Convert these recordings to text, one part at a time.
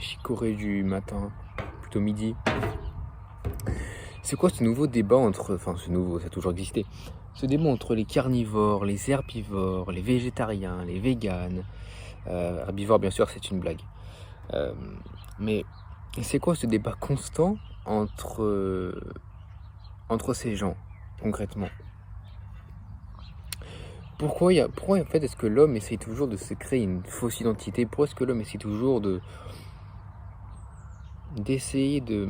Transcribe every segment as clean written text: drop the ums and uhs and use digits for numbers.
chicorée du matin, plutôt midi. C'est quoi ce nouveau débat entre... Enfin, ce nouveau, ça a toujours existé. Ce débat entre les carnivores, les herbivores, les végétariens, les véganes. Herbivores, bien sûr, c'est une blague. Mais c'est quoi ce débat constant entre ces gens, concrètement? Pourquoi en fait est-ce que l'homme essaye toujours de se créer une fausse identité? Pourquoi est-ce que l'homme essaie toujours d'essayer de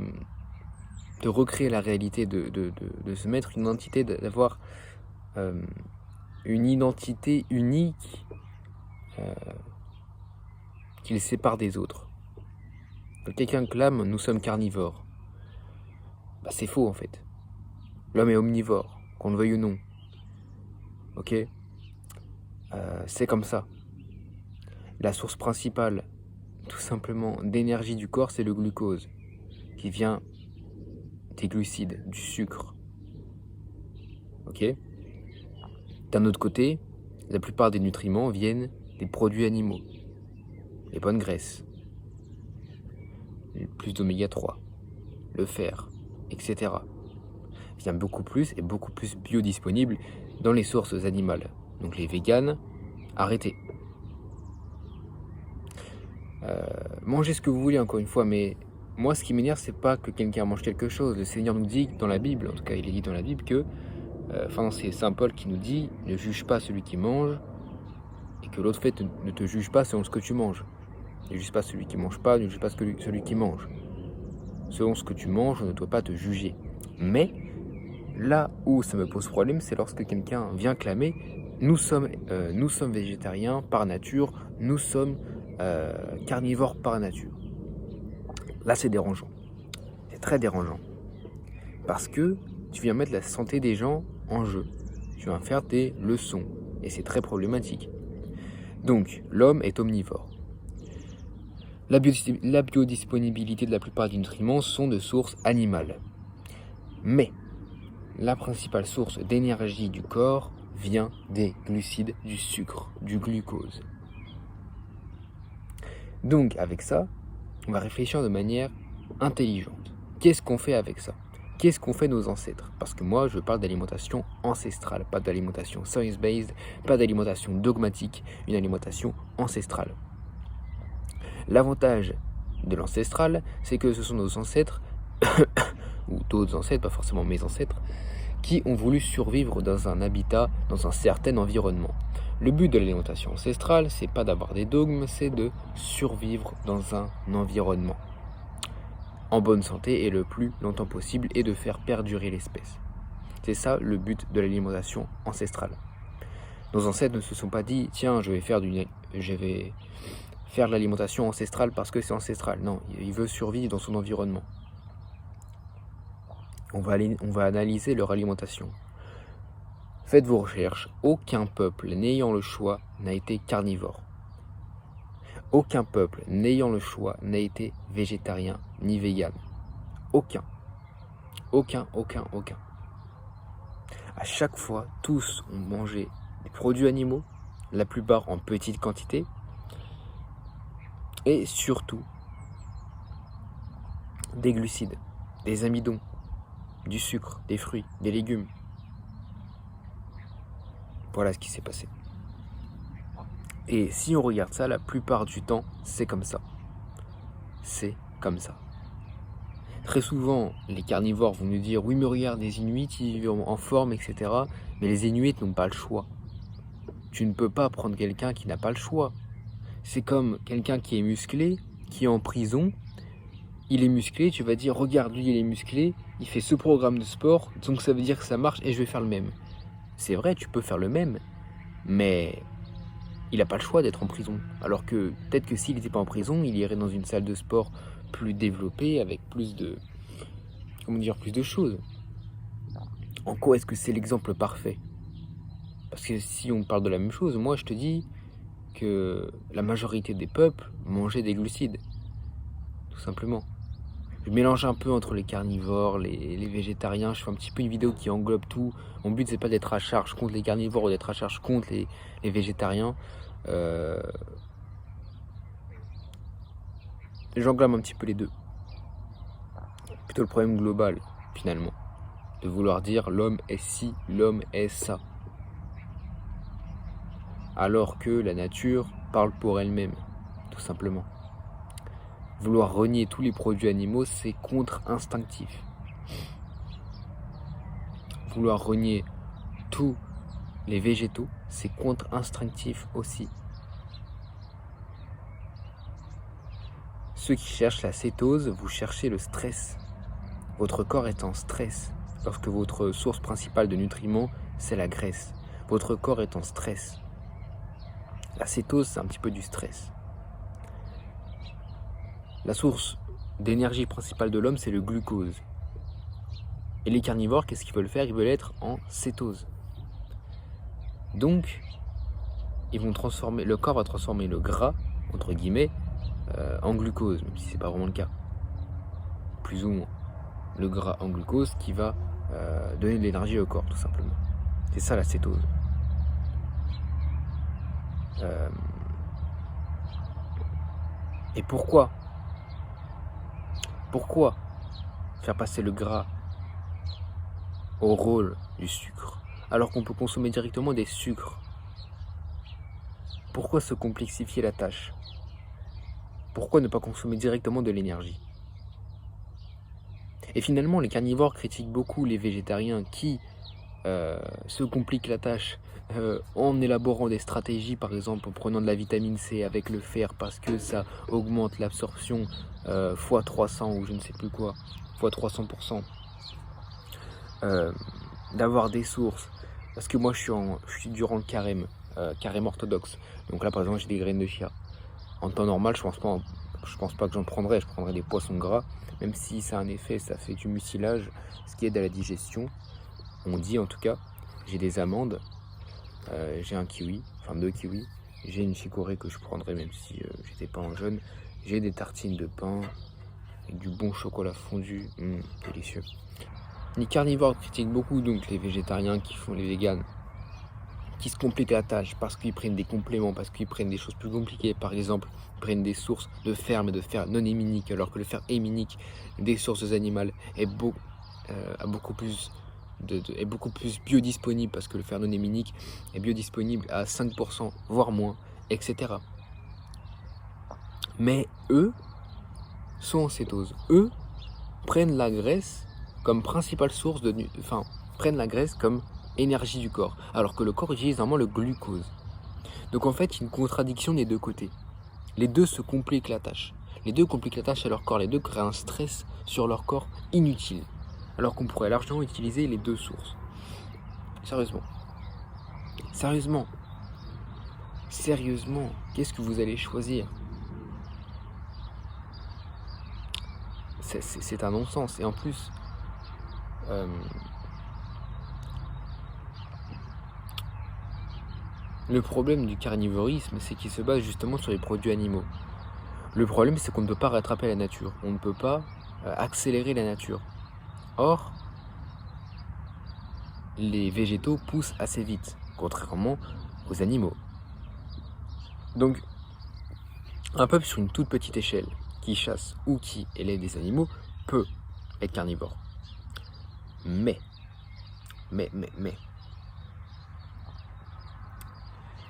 recréer la réalité, de se mettre une identité, d'avoir une identité unique qui le sépare des autres? Quand quelqu'un clame nous sommes carnivores, bah c'est faux en fait. L'homme est omnivore, qu'on le veuille ou non. Ok? C'est comme ça. La source principale, tout simplement, d'énergie du corps, c'est le glucose, qui vient des glucides, du sucre. Ok? D'un autre côté, la plupart des nutriments viennent des produits animaux, les bonnes graisses, plus d'oméga 3, le fer, etc. Vient beaucoup plus et beaucoup plus biodisponible dans les sources animales. Donc les véganes, arrêtez. Mangez ce que vous voulez, encore une fois, mais moi ce qui m'énerve, c'est pas que quelqu'un mange quelque chose. Le Seigneur nous dit dans la Bible, en tout cas il est dit dans la Bible que, c'est Saint Paul qui nous dit ne juge pas celui qui mange, et que l'autre fait ne te juge pas selon ce que tu manges. Ne juge pas celui qui mange pas, ne juge pas celui qui mange. Selon ce que tu manges, on ne doit pas te juger. Mais là où ça me pose problème, c'est lorsque quelqu'un vient clamer nous sommes végétariens par nature, nous sommes carnivores par nature. Là, c'est dérangeant. C'est très dérangeant. Parce que tu viens mettre la santé des gens en jeu. Tu viens faire des leçons. Et c'est très problématique. Donc, l'homme est omnivore. La biodisponibilité de la plupart des nutriments sont de sources animales. Mais la principale source d'énergie du corps vient des glucides, du sucre, du glucose. Donc avec ça, on va réfléchir de manière intelligente. Qu'est-ce qu'on fait avec ça? Qu'est-ce qu'ont fait nos ancêtres? Parce que moi, je parle d'alimentation ancestrale, pas d'alimentation science-based, pas d'alimentation dogmatique, une alimentation ancestrale. L'avantage de l'ancestral, c'est que ce sont nos ancêtres, ou d'autres ancêtres, pas forcément mes ancêtres, qui ont voulu survivre dans un habitat, dans un certain environnement. Le but de l'alimentation ancestrale, c'est pas d'avoir des dogmes, c'est de survivre dans un environnement en bonne santé et le plus longtemps possible et de faire perdurer l'espèce. C'est ça le but de l'alimentation ancestrale. Nos ancêtres ne se sont pas dit tiens, je vais faire de l'alimentation ancestrale parce que c'est ancestral. Non, il veut survivre dans son environnement. On va analyser leur alimentation. Faites vos recherches. Aucun peuple n'ayant le choix n'a été carnivore. Aucun peuple n'ayant le choix n'a été végétarien ni vegan. Aucun. Aucun. À chaque fois, tous ont mangé des produits animaux, la plupart en petite quantité, et surtout des glucides, des amidons, du sucre, des fruits, des légumes. Voilà ce qui s'est passé. Et si on regarde ça, la plupart du temps, c'est comme ça. C'est comme ça. Très souvent, les carnivores vont nous dire « Oui, mais regarde, les Inuits, ils vivent en forme, etc. » Mais les Inuits n'ont pas le choix. Tu ne peux pas prendre quelqu'un qui n'a pas le choix. C'est comme quelqu'un qui est musclé, qui est en prison. Il est musclé, tu vas dire « Regarde, lui, il est musclé, il fait ce programme de sport, donc ça veut dire que ça marche et je vais faire le même. » C'est vrai, tu peux faire le même, mais il n'a pas le choix d'être en prison. Alors que peut-être que s'il n'était pas en prison, il irait dans une salle de sport plus développée, avec plus de choses. En quoi est-ce que c'est l'exemple parfait? Parce que si on parle de la même chose, moi je te dis que la majorité des peuples mangeaient des glucides. Tout simplement. Je mélange un peu entre les carnivores, les végétariens, je fais un petit peu une vidéo qui englobe tout. Mon but c'est pas d'être à charge contre les carnivores ou d'être à charge contre les végétariens. J'englobe un petit peu les deux. Plutôt le problème global, finalement. De vouloir dire l'homme est ci, l'homme est ça. Alors que la nature parle pour elle-même, tout simplement. Vouloir renier tous les produits animaux, c'est contre-instinctif. Vouloir renier tous les végétaux, c'est contre-instinctif aussi. Ceux qui cherchent la cétose, vous cherchez le stress. Votre corps est en stress. Lorsque votre source principale de nutriments, c'est la graisse. Votre corps est en stress. La cétose, c'est un petit peu du stress. La source d'énergie principale de l'homme, c'est le glucose. Et les carnivores, qu'est-ce qu'ils veulent faire? Ils veulent être en cétose. Donc, le corps va transformer le gras, entre guillemets, en glucose, même si c'est pas vraiment le cas. Plus ou moins. Le gras en glucose qui va donner de l'énergie au corps, tout simplement. C'est ça la cétose. Et pourquoi faire passer le gras au rôle du sucre, alors qu'on peut consommer directement des sucres? Pourquoi se complexifier la tâche? Pourquoi ne pas consommer directement de l'énergie? Et finalement, les carnivores critiquent beaucoup les végétariens qui se compliquent la tâche en élaborant des stratégies, par exemple en prenant de la vitamine C avec le fer parce que ça augmente l'absorption x 300 ou je ne sais plus quoi, x 300%. D'avoir des sources, parce que moi je suis durant le carême orthodoxe, donc là par exemple j'ai des graines de chia. En temps normal je pense pas que j'en prendrais, je prendrais des poissons gras, même si ça a un effet, ça fait du mucilage, ce qui aide à la digestion, on dit en tout cas. J'ai des amandes, j'ai un kiwi, enfin 2 kiwis, j'ai une chicorée que je prendrais même si j'étais pas en jeûne, j'ai des tartines de pain avec du bon chocolat fondu, délicieux. Les carnivores critiquent beaucoup donc les végétariens qui font les véganes, qui se compliquent la tâche parce qu'ils prennent des compléments, parce qu'ils prennent des choses plus compliquées. Par exemple, ils prennent des sources de fer, mais de fer non héminique, alors que le fer héminique des sources animales est beaucoup plus biodisponible, parce que le fer non héminique est biodisponible à 5%, voire moins, etc. Mais eux sont en cétose. Eux prennent la graisse comme principale source prennent la graisse comme énergie du corps, alors que le corps utilise vraiment le glucose. Donc en fait, il y a une contradiction des deux côtés. Les deux se compliquent la tâche. Les deux compliquent la tâche à leur corps, les deux créent un stress sur leur corps inutile, alors qu'on pourrait largement utiliser les deux sources. Sérieusement, qu'est-ce que vous allez choisir? C'est un non-sens. Et en plus, le problème du carnivorisme, c'est qu'il se base justement sur les produits animaux. Le problème, c'est qu'on ne peut pas rattraper la nature. On ne peut pas accélérer la nature. Or, les végétaux poussent assez vite, contrairement aux animaux. Donc, un peuple sur une toute petite échelle, qui chasse ou qui élève des animaux, peut être carnivore. Mais,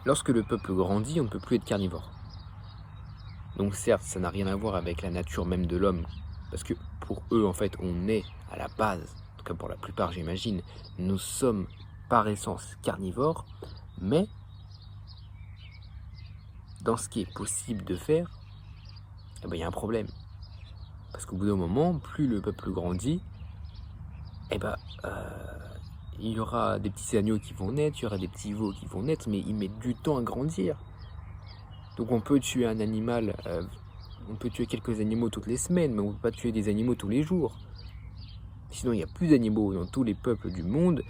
lorsque le peuple grandit, on ne peut plus être carnivore. Donc certes, ça n'a rien à voir avec la nature même de l'homme, parce que pour eux, en fait, on est à la base, en tout cas pour la plupart, j'imagine, nous sommes par essence carnivores, mais dans ce qui est possible de faire, il y a un problème. Parce qu'au bout d'un moment, plus le peuple grandit, il y aura des petits agneaux qui vont naître, il y aura des petits veaux qui vont naître, mais ils mettent du temps à grandir. Donc on peut tuer un animal, on peut tuer quelques animaux toutes les semaines, mais on ne peut pas tuer des animaux tous les jours. Sinon il n'y a plus d'animaux dans tous les peuples du monde.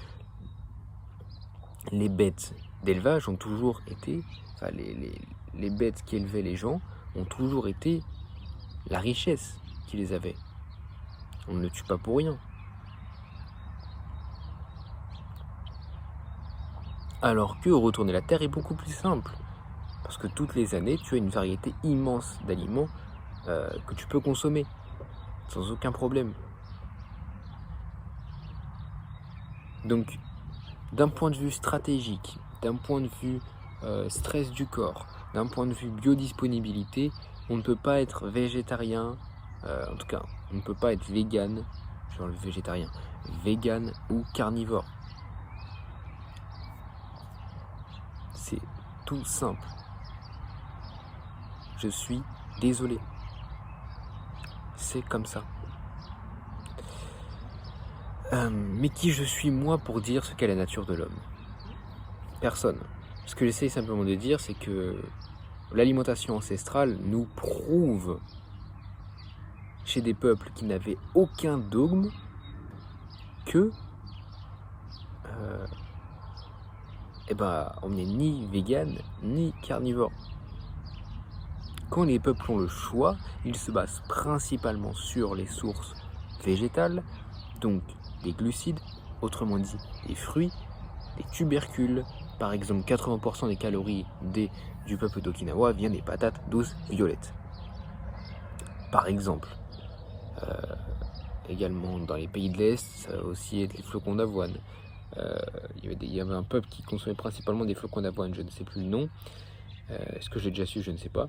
Les bêtes d'élevage ont toujours été, les bêtes qui élevaient les gens ont toujours été la richesse qui les avait. On ne le tue pas pour rien. Alors que retourner la terre est beaucoup plus simple. Parce que toutes les années, tu as une variété immense d'aliments que tu peux consommer sans aucun problème. Donc, d'un point de vue stratégique, d'un point de vue stress du corps, d'un point de vue biodisponibilité, on ne peut pas être végétarien, en tout cas, on ne peut pas être vegan, genre le végétarien, vegan ou carnivore. C'est tout simple. Je suis désolé. C'est comme ça. Mais qui je suis moi pour dire ce qu'est la nature de l'homme? Personne. Ce que j'essaie simplement de dire, c'est que l'alimentation ancestrale nous prouve, chez des peuples qui n'avaient aucun dogme, que on n'est ni vegan ni carnivore. Quand les peuples ont le choix, ils se basent principalement sur les sources végétales, donc les glucides, autrement dit les fruits, les tubercules. Par exemple, 80% des calories du peuple d'Okinawa viennent des patates douces violettes. Par exemple, également dans les pays de l'Est, ça va aussi être les flocons d'avoine. Il y avait un peuple qui consommait principalement des flocons d'avoine, je ne sais plus le nom. Est-ce que j'ai déjà su? Je ne sais pas.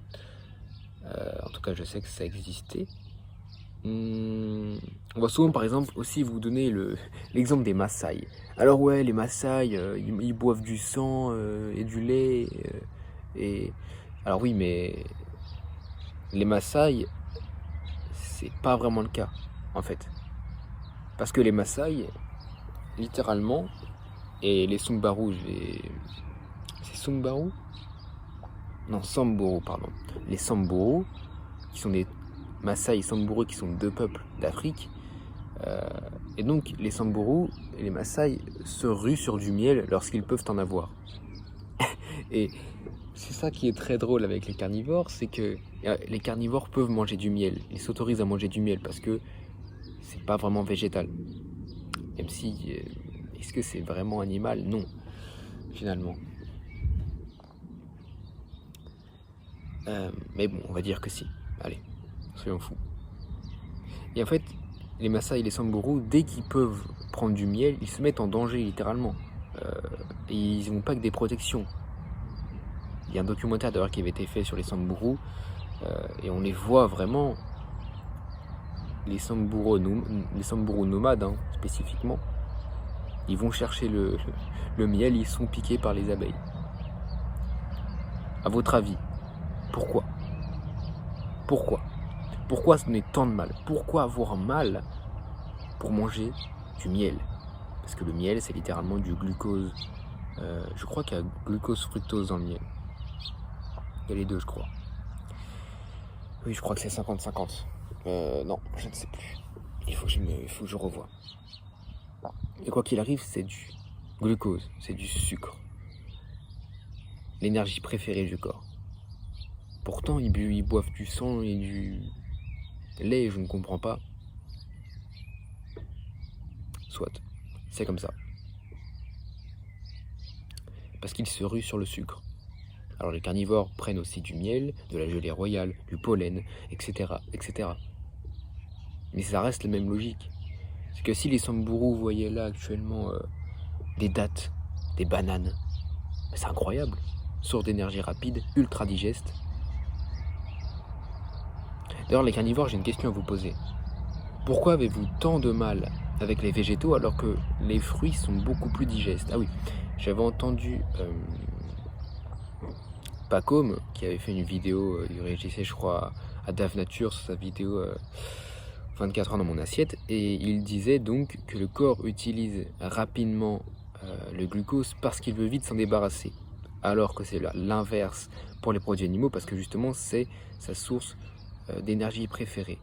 En tout cas, je sais que ça existait. On va souvent, par exemple, aussi vous donner l'exemple des Maasai. Alors ouais, les Maasai, ils boivent du sang et du lait. Alors oui, mais les Maasai, c'est pas vraiment le cas, en fait. Parce que les Maasai, littéralement, et les Samburu, c'est Samburu? Non, Samburu, pardon. Les Samburu, qui sont des Maasai et Samburu, qui sont deux peuples d'Afrique. Et donc, les Samburu et les Maasai se ruent sur du miel lorsqu'ils peuvent en avoir. Et c'est ça qui est très drôle avec les carnivores, c'est que les carnivores peuvent manger du miel. Ils s'autorisent à manger du miel parce que c'est pas vraiment végétal. Même si, est-ce que c'est vraiment animal? Non, finalement. Mais bon, on va dire que si. Allez, soyons fous. Et en fait, les Maasai et les Samburu, dès qu'ils peuvent prendre du miel, ils se mettent en danger littéralement. Et ils n'ont pas que des protections. Il y a un documentaire d'ailleurs qui avait été fait sur les Samburu, et on les voit vraiment, les Samburu nomades spécifiquement. Ils vont chercher le miel, ils sont piqués par les abeilles. À votre avis, pourquoi? Pourquoi se donner tant de mal? Pourquoi avoir mal pour manger du miel? Parce que le miel, c'est littéralement du glucose. Je crois qu'il y a glucose fructose dans le miel. Il y a les deux, je crois. Oui, je crois que c'est 50-50. Non, je ne sais plus. Il faut que je revoie. Et quoi qu'il arrive, c'est du glucose, c'est du sucre. L'énergie préférée du corps. Pourtant, ils boivent du sang et du lait, je ne comprends pas. Soit, c'est comme ça. Parce qu'ils se ruent sur le sucre. Alors les carnivores prennent aussi du miel, de la gelée royale, du pollen, etc., etc. Mais ça reste la même logique. C'est que si les Samburu voyaient là actuellement des dattes, des bananes, c'est incroyable. Source d'énergie rapide, ultra digeste. D'ailleurs, les carnivores, j'ai une question à vous poser. Pourquoi avez-vous tant de mal avec les végétaux alors que les fruits sont beaucoup plus digestes? Ah oui, j'avais entendu Pacôme qui avait fait une vidéo, il réagissait je crois à Dave Nature sur sa vidéo 24 heures dans mon assiette, et il disait donc que le corps utilise rapidement le glucose parce qu'il veut vite s'en débarrasser, alors que c'est l'inverse pour les produits animaux, parce que justement c'est sa source d'énergie préférée,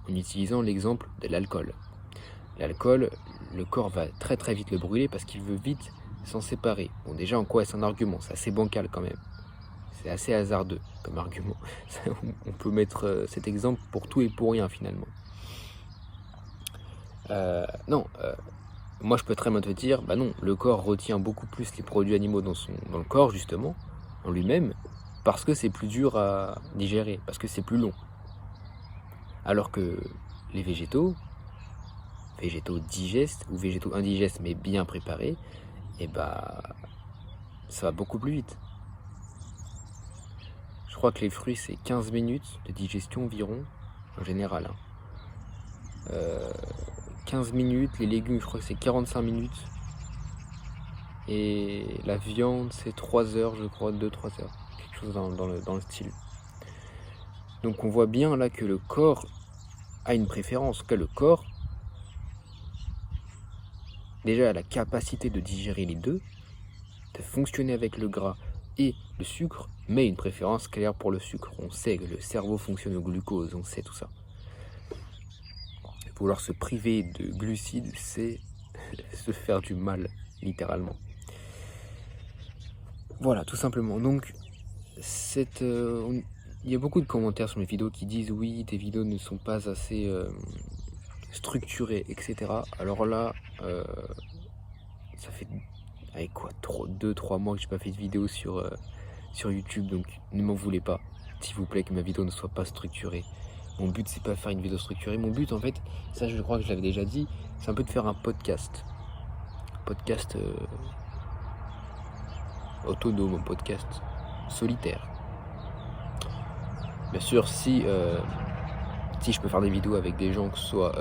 en utilisant l'exemple de l'alcool. L'alcool, le corps va très très vite le brûler parce qu'il veut vite s'en séparer. Bon, déjà, en quoi est-ce un argument? C'est assez bancal quand même. C'est assez hasardeux comme argument. On peut mettre cet exemple pour tout et pour rien finalement. Moi je peux très bien te dire, bah non, le corps retient beaucoup plus les produits animaux dans le corps justement, en lui-même, parce que c'est plus dur à digérer, parce que c'est plus long. Alors que les végétaux digestes ou végétaux indigestes mais bien préparés, et ça va beaucoup plus vite. Je crois que les fruits c'est 15 minutes de digestion environ, en général. 15 minutes, les légumes je crois que c'est 45 minutes. Et la viande c'est 3 heures je crois, 2-3 heures. Quelque chose dans le style. Donc on voit bien là que le corps a une préférence. En tout cas le corps déjà a la capacité de digérer les deux, de fonctionner avec le gras et le sucre, mais une préférence claire pour le sucre. On sait que le cerveau fonctionne au glucose, on sait tout ça. Vouloir se priver de glucides, c'est se faire du mal, littéralement. Voilà, tout simplement. Donc, il y a beaucoup de commentaires sur mes vidéos qui disent oui, tes vidéos ne sont pas assez structurées, etc. Alors là, ça fait 2-3 mois que j'ai pas fait de vidéo sur YouTube, donc ne m'en voulez pas, s'il vous plaît, que ma vidéo ne soit pas structurée. Mon but c'est pas faire une vidéo structurée, mon but en fait, ça je crois que je l'avais déjà dit, c'est un peu de faire un podcast. Autonome, un podcast solitaire. Bien sûr, si je peux faire des vidéos avec des gens, que ce soit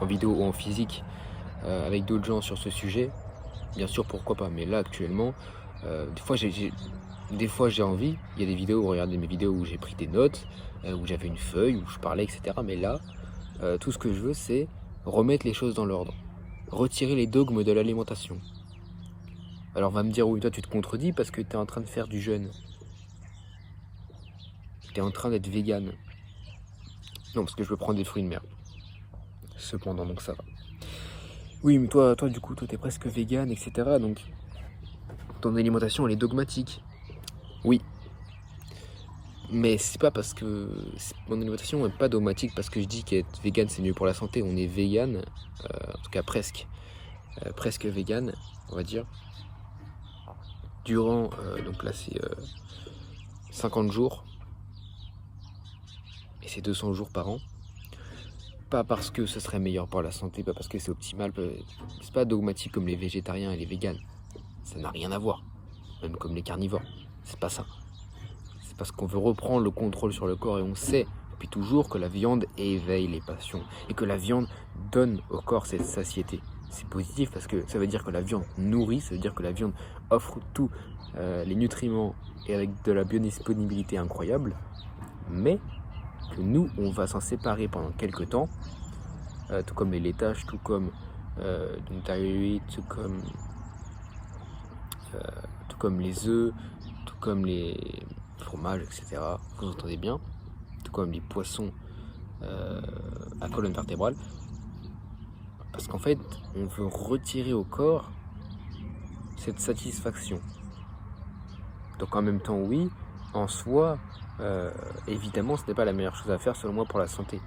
en vidéo ou en physique, avec d'autres gens sur ce sujet, bien sûr pourquoi pas, mais là actuellement, des fois j'ai envie, il y a des vidéos, regardez mes vidéos où j'ai pris des notes, où j'avais une feuille, où je parlais, etc. Mais là, tout ce que je veux c'est remettre les choses dans l'ordre, retirer les dogmes de l'alimentation. Alors on va me dire, oui toi tu te contredis parce que tu es en train de faire du jeûne. Tu es en train d'être vegan. Non, parce que je veux prendre des fruits de mer. Cependant, donc ça va. Oui, mais toi du coup, toi t'es presque vegan, etc. Donc ton alimentation elle est dogmatique. Oui. Mais c'est pas parce que mon alimentation n'est pas dogmatique parce que je dis qu'être vegan c'est mieux pour la santé. On est vegan, en tout cas presque vegan, on va dire. Durant, donc là c'est 50 jours. Et c'est 200 jours par an. Pas parce que ce serait meilleur pour la santé, pas parce que c'est optimal. C'est pas dogmatique comme les végétariens et les véganes. Ça n'a rien à voir. Même comme les carnivores. C'est pas ça. C'est parce qu'on veut reprendre le contrôle sur le corps et on sait depuis toujours que la viande éveille les passions et que la viande donne au corps cette satiété. C'est positif parce que ça veut dire que la viande nourrit, ça veut dire que la viande offre tous les nutriments et avec de la biodisponibilité incroyable, mais que nous, on va s'en séparer pendant quelques temps, tout comme les laitages, tout comme tout comme les œufs, tout comme les fromages, etc. Vous entendez bien, tout comme les poissons à colonne vertébrale, parce qu'en fait, on veut retirer au corps cette satisfaction. Donc en même temps, oui, en soi, évidemment, ce n'est pas la meilleure chose à faire selon moi pour la santé.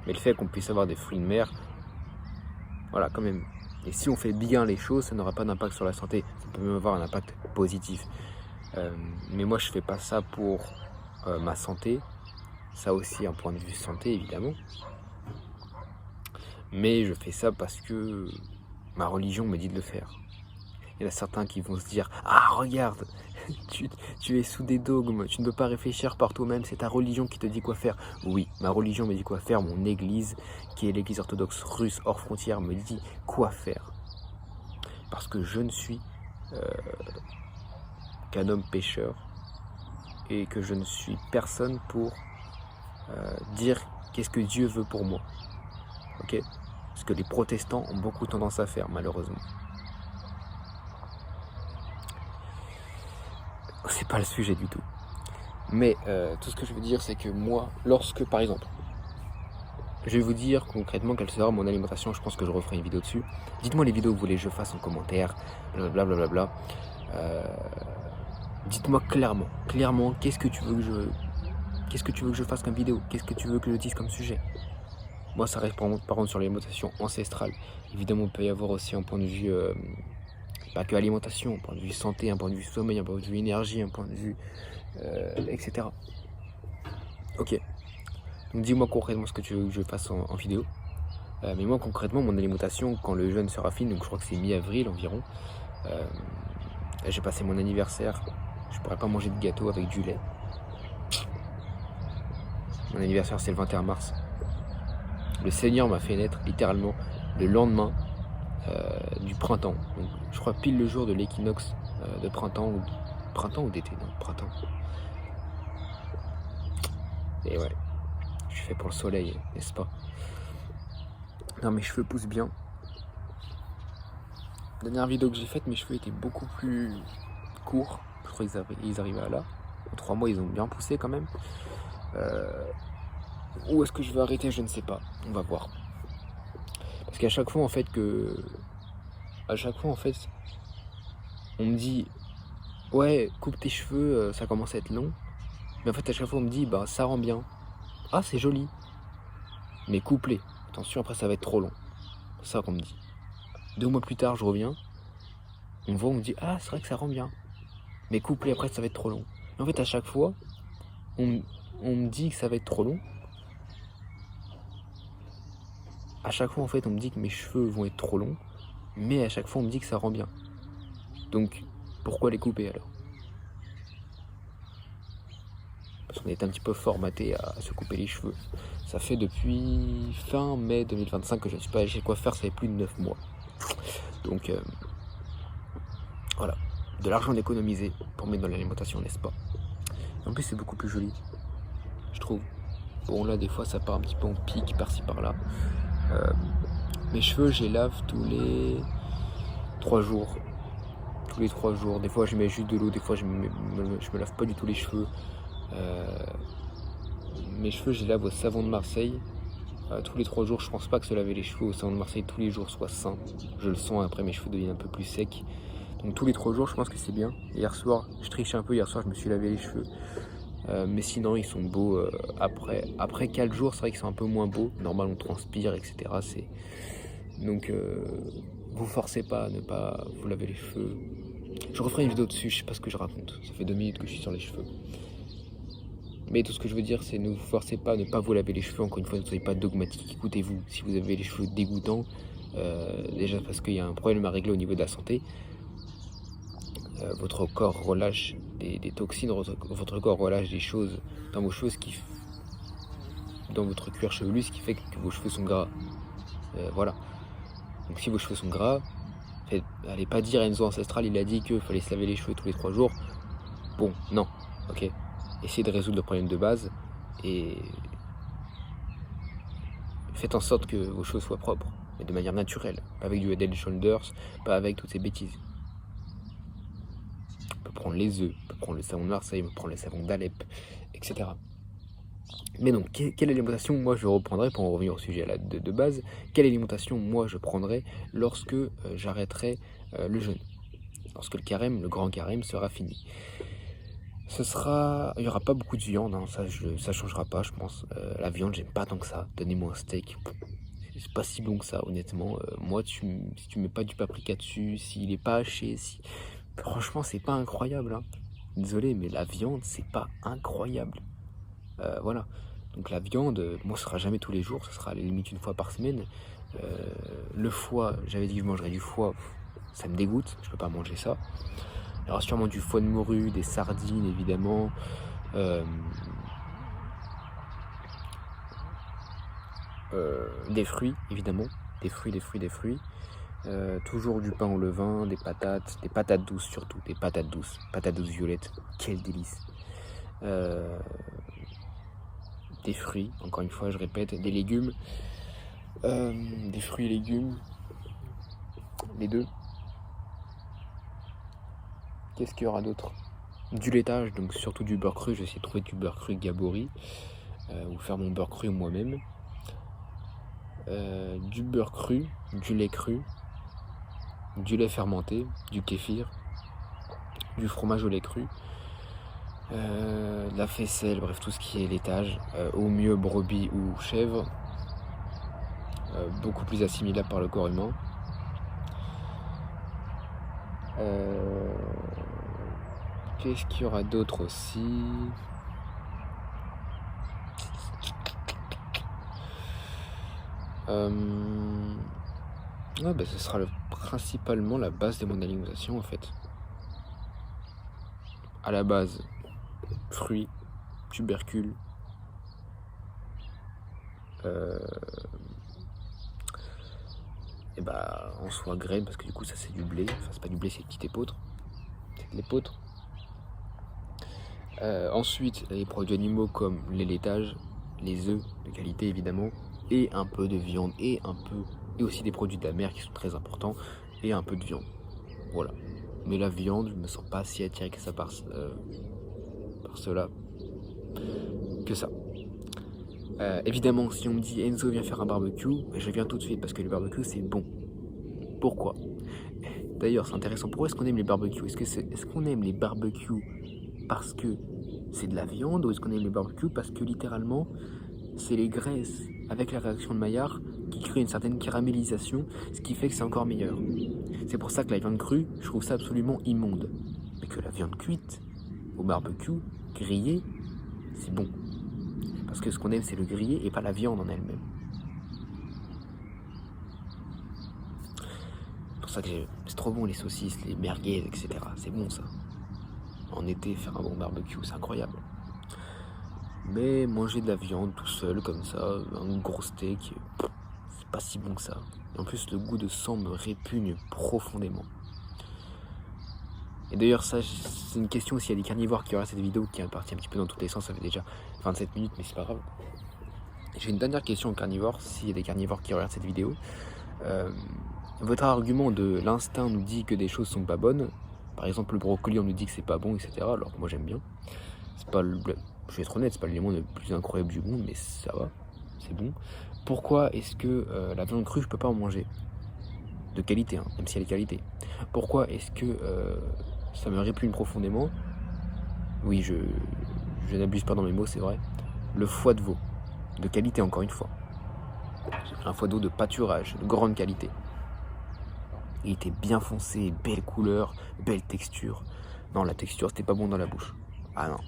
Mais le fait qu'on puisse avoir des fruits de mer, voilà, quand même. Et si on fait bien les choses, ça n'aura pas d'impact sur la santé. Ça peut même avoir un impact positif. Mais moi, je fais pas ça pour ma santé. Ça aussi, un point de vue santé, évidemment. Mais je fais ça parce que ma religion me dit de le faire. Il y en a certains qui vont se dire « Ah, regarde, tu es sous des dogmes, tu ne peux pas réfléchir par toi-même, c'est ta religion qui te dit quoi faire. » Oui, ma religion me dit quoi faire, mon église, qui est l'église orthodoxe russe hors frontières, me dit quoi faire. Parce que je ne suis qu'un homme pécheur et que je ne suis personne pour dire qu'est-ce que Dieu veut pour moi. Ok ? Ce que les protestants ont beaucoup tendance à faire, malheureusement. C'est pas le sujet du tout. Mais tout ce que je veux dire, c'est que moi, lorsque, par exemple, je vais vous dire concrètement quelle sera mon alimentation, je pense que je referai une vidéo dessus. Dites-moi les vidéos que vous voulez que je fasse en commentaire, blablabla. Dites-moi clairement, qu'est-ce que tu veux que je fasse comme vidéo, qu'est-ce que tu veux que je dise comme sujet. Moi, ça reste par contre sur l'alimentation ancestrale. Évidemment, il peut y avoir aussi un point de vue, pas que alimentation, un point de vue santé, un point de vue sommeil, un point de vue énergie, un point de vue, etc. Ok. Donc dis-moi concrètement ce que tu veux que je fasse en vidéo. Mais moi concrètement, mon alimentation, quand le jeûne sera fini, donc je crois que c'est mi-avril environ, j'ai passé mon anniversaire, je pourrais pas manger de gâteau avec du lait. Mon anniversaire c'est le 21 mars. Le Seigneur m'a fait naître littéralement le lendemain du printemps. Donc, je crois pile le jour de l'équinoxe de printemps ou d'été, non, printemps. Et ouais, je suis fait pour le soleil, n'est-ce pas? Non, mes cheveux poussent bien. La dernière vidéo que j'ai faite, mes cheveux étaient beaucoup plus courts. Je crois qu'ils arrivaient à là. En 3 mois, ils ont bien poussé quand même. Où est-ce que je vais arrêter? Je ne sais pas. On va voir. Parce qu'à chaque fois, en fait, on me dit ouais, coupe tes cheveux, ça commence à être long. Mais en fait, à chaque fois, on me dit bah ça rend bien. Ah, c'est joli. Mais coupe-les. Attention, après, ça va être trop long. C'est ça qu'on me dit. 2 mois plus tard, je reviens. On me voit, on me dit ah, c'est vrai que ça rend bien. Mais coupe-les, après, ça va être trop long. Et en fait, à chaque fois, on me dit que ça va être trop long. À chaque fois, en fait, on me dit que mes cheveux vont être trop longs. Mais à chaque fois, on me dit que ça rend bien. Donc, pourquoi les couper alors? Parce qu'on est un petit peu formaté à se couper les cheveux. Ça fait depuis fin mai 2025 que je ne suis pas allé chez le coiffeur, ça fait plus de 9 mois. Donc, voilà. De l'argent économisé pour mettre dans l'alimentation, n'est-ce pas? En plus, c'est beaucoup plus joli, je trouve. Bon, là, des fois, ça part un petit peu en pique par-ci par-là. Mes cheveux, je les lave tous les 3 jours. Tous les 3 jours. Des fois, je mets juste de l'eau. Des fois, je me lave pas du tout les cheveux. Mes cheveux, je les lave au savon de Marseille. Tous les 3 jours, je pense pas que se laver les cheveux au savon de Marseille tous les jours soit sain. Je le sens, après mes cheveux deviennent un peu plus secs. Donc tous les 3 jours, je pense que c'est bien. Hier soir, je triche un peu. Hier soir, je me suis lavé les cheveux. Mais sinon, ils sont beaux après 4 jours. C'est vrai qu'ils sont un peu moins beaux. Normal, on transpire, etc. Donc, vous forcez pas à ne pas vous laver les cheveux. Je referai une vidéo dessus, je sais pas ce que je raconte. Ça fait 2 minutes que je suis sur les cheveux. Mais tout ce que je veux dire, c'est ne vous forcez pas à ne pas vous laver les cheveux. Encore une fois, ne soyez pas dogmatique. Écoutez-vous, si vous avez les cheveux dégoûtants, déjà parce qu'il y a un problème à régler au niveau de la santé, votre corps relâche des toxines, votre corps relâche des choses dans vos cheveux, dans votre cuir chevelu, ce qui fait que vos cheveux sont gras. Voilà. Donc si vos cheveux sont gras, allez pas dire Enzo Ancestral, il a dit qu'il fallait se laver les cheveux tous les 3 jours. Bon, non, ok. Essayez de résoudre le problème de base et faites en sorte que vos cheveux soient propres, mais de manière naturelle, pas avec du Head & Shoulders, pas avec toutes ces bêtises. On peut prendre les œufs, on peut prendre le savon de Marseille, on peut prendre le savon d'Alep, etc. Mais donc, quelle alimentation moi je reprendrai, pour en revenir au sujet de base, quelle alimentation moi je prendrai lorsque j'arrêterai le jeûne, lorsque le carême, le grand carême sera fini? Il n'y aura pas beaucoup de viande, hein, ça changera pas, je pense. La viande, j'aime pas tant que ça. Donnez-moi un steak, c'est pas si bon que ça, honnêtement. Moi, si tu mets pas du paprika dessus, s'il est pas haché, franchement, c'est pas incroyable, hein. Désolé, mais la viande, c'est pas incroyable. Voilà. Donc la viande, moi, ce sera jamais tous les jours, ce sera à la limite 1 fois par semaine. Le foie, j'avais dit que je mangerais du foie, ça me dégoûte, je peux pas manger ça. Il y aura sûrement du foie de morue, des sardines évidemment, des fruits évidemment, des fruits. Toujours du pain au levain, des patates douces surtout, patates douces violettes, quel délice. Des fruits, encore une fois je répète, des légumes, des fruits et légumes, les deux. Qu'est-ce qu'il y aura d'autre? Du laitage, donc surtout du beurre cru. Je vais essayer de trouver du beurre cru Gabori, ou faire mon beurre cru moi-même. Du beurre cru, du lait cru, du lait fermenté, du kéfir, du fromage au lait cru, de la faisselle, bref tout ce qui est laitage, au mieux brebis ou chèvre, beaucoup plus assimilable par le corps humain. Qu'est-ce qu'il y aura d'autre aussi? Ouais, bah, ce sera principalement la base de mon alimentation en fait. À la base, fruits, tubercules, et bah en soi graines, parce que du coup ça c'est du blé, enfin c'est pas du blé, c'est petit épeautre, c'est de l'épeautre. Ensuite les produits animaux comme les laitages, les œufs de qualité évidemment, et un peu de viande, et aussi des produits de la mer qui sont très importants, et un peu de viande. Voilà. Mais la viande, je me sens pas si attiré que ça par cela, que ça. Évidemment, si on me dit Enzo viens faire un barbecue, je viens tout de suite parce que le barbecue c'est bon. Pourquoi? D'ailleurs, c'est intéressant. Pourquoi est-ce qu'on aime les barbecues? Est-ce qu'on aime les barbecues parce que c'est de la viande, ou est-ce qu'on aime les barbecues parce que littéralement c'est les graisses avec la réaction de Maillard qui crée une certaine caramélisation, ce qui fait que c'est encore meilleur. C'est pour ça que la viande crue, je trouve ça absolument immonde. Mais que la viande cuite au barbecue, grillée, c'est bon. Parce que ce qu'on aime, c'est le grillé et pas la viande en elle-même. C'est pour ça que c'est trop bon les saucisses, les merguez, etc. C'est bon ça. En été, faire un bon barbecue, c'est incroyable. Mais manger de la viande tout seul, comme ça, un gros steak, c'est pas si bon que ça. Et en plus, le goût de sang me répugne profondément. Et d'ailleurs, ça, c'est une question s'il y a des carnivores qui regardent cette vidéo, qui est partie un petit peu dans tous les sens, ça fait déjà 27 minutes, mais c'est pas grave. J'ai une dernière question aux carnivores, s'il y a des carnivores qui regardent cette vidéo. Votre argument de l'instinct nous dit que des choses sont pas bonnes, par exemple le brocoli on nous dit que c'est pas bon, etc. Alors que moi j'aime bien. C'est pas je vais être honnête, c'est pas l'élément le plus incroyable du monde, mais ça va, c'est bon. Pourquoi est-ce que la viande crue je peux pas en manger? De qualité, hein, même si elle est qualité. Pourquoi est-ce que ça me répugne profondément? Oui, je n'abuse pas dans mes mots, c'est vrai. Le foie de veau, de qualité encore une fois. Un foie d'eau de pâturage, de grande qualité. Il était bien foncé, belle couleur, belle texture. Non, la texture, c'était pas bon dans la bouche. Ah non.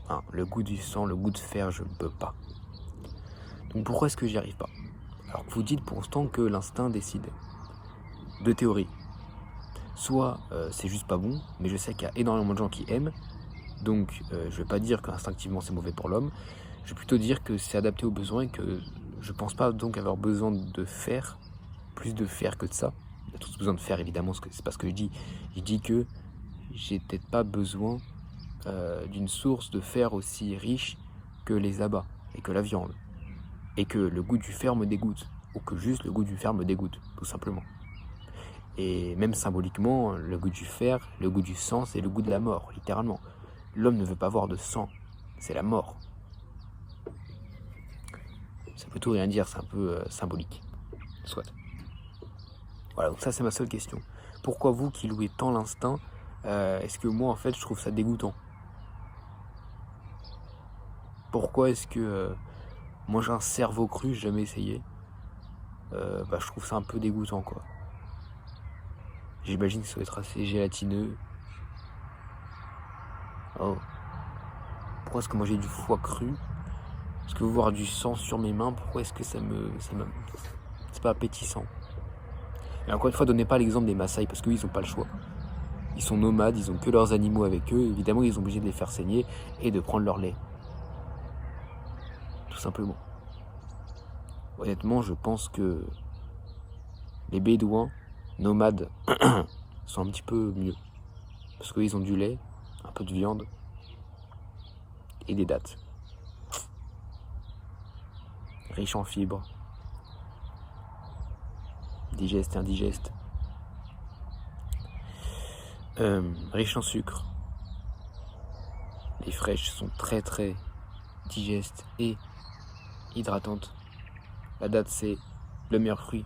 Ah, le goût du sang, le goût de fer, je ne peux pas. Donc pourquoi est-ce que j'y arrive pas? Alors que vous dites pour l'instant que l'instinct décide. Deux théories. Soit c'est juste pas bon, mais je sais qu'il y a énormément de gens qui aiment. Donc je vais pas dire qu'instinctivement c'est mauvais pour l'homme. Je vais plutôt dire que c'est adapté aux besoins et que je pense pas donc avoir besoin de fer, plus de fer que de ça. On a tous besoin de fer évidemment, c'est pas ce que je dis. Je dis que j'ai peut-être pas besoin d'une source de fer aussi riche que les abats et que la viande. Et que le goût du fer me dégoûte. Ou que juste le goût du fer me dégoûte, tout simplement. Et même symboliquement, le goût du fer, le goût du sang, c'est le goût de la mort, littéralement. L'homme ne veut pas voir de sang, c'est la mort. Ça peut tout rien dire, c'est un peu symbolique. Soit. Voilà, donc ça c'est ma seule question. Pourquoi vous qui louez tant l'instinct, est-ce que moi en fait je trouve ça dégoûtant? Pourquoi est-ce que manger un cerveau cru, j'ai jamais essayé, je trouve ça un peu dégoûtant quoi. J'imagine que ça doit être assez gélatineux. Oh. Pourquoi est-ce que manger du foie cru? Est-ce que voir du sang sur mes mains, pourquoi est-ce que ça me... C'est pas appétissant. Et encore une fois, donnez pas l'exemple des Maasai parce qu'eux ils ont pas le choix. Ils sont nomades, ils ont que leurs animaux avec eux. Évidemment, ils sont obligés de les faire saigner et de prendre leur lait. Tout simplement. Honnêtement, je pense que les Bédouins nomades sont un petit peu mieux. Parce qu'ils ont du lait, un peu de viande et des dattes. Riche en fibres. Digeste et indigeste. Riche en sucre. Les fraîches sont très très digestes et hydratantes. La date c'est le meilleur fruit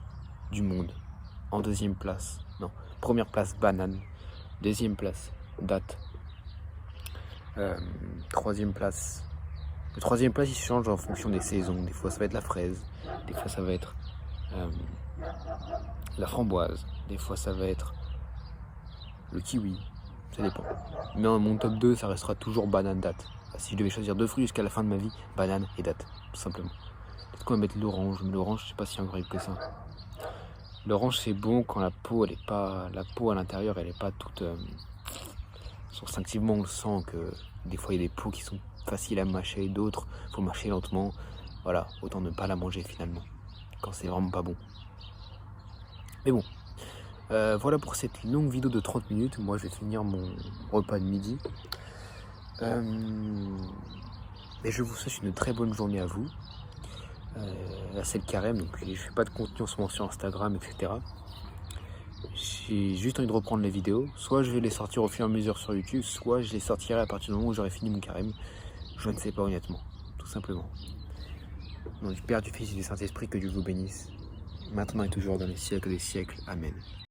du monde. En deuxième place, non, première place banane. Deuxième place date. Troisième place. Le troisième place il change en fonction des saisons. Des fois ça va être la fraise, des fois ça va être la framboise, des fois ça va être le kiwi, ça dépend. Mais dans mon top 2 ça restera toujours banane date. Si je devais choisir deux fruits jusqu'à la fin de ma vie, banane et date, tout simplement. Peut-être qu'on va mettre l'orange, mais l'orange, je sais pas si horrible que ça. L'orange, c'est bon quand la peau, elle est pas, la peau à l'intérieur, elle est pas toute. Instinctivement, on le sent que des fois, il y a des peaux qui sont faciles à mâcher, d'autres, faut mâcher lentement. Voilà, autant ne pas la manger finalement, quand c'est vraiment pas bon. Mais bon, voilà pour cette longue vidéo de 30 minutes. Moi, je vais finir mon repas de midi. Et je vous souhaite une très bonne journée à vous. Là, c'est le carême, donc je fais pas de contenu en ce moment sur Instagram, etc. J'ai juste envie de reprendre les vidéos. Soit je vais les sortir au fur et à mesure sur YouTube, soit je les sortirai à partir du moment où j'aurai fini mon carême. Je ne sais pas honnêtement, tout simplement. Au nom du Père, du Fils et du Saint-Esprit, que Dieu vous bénisse, maintenant et toujours dans les siècles des siècles. Amen.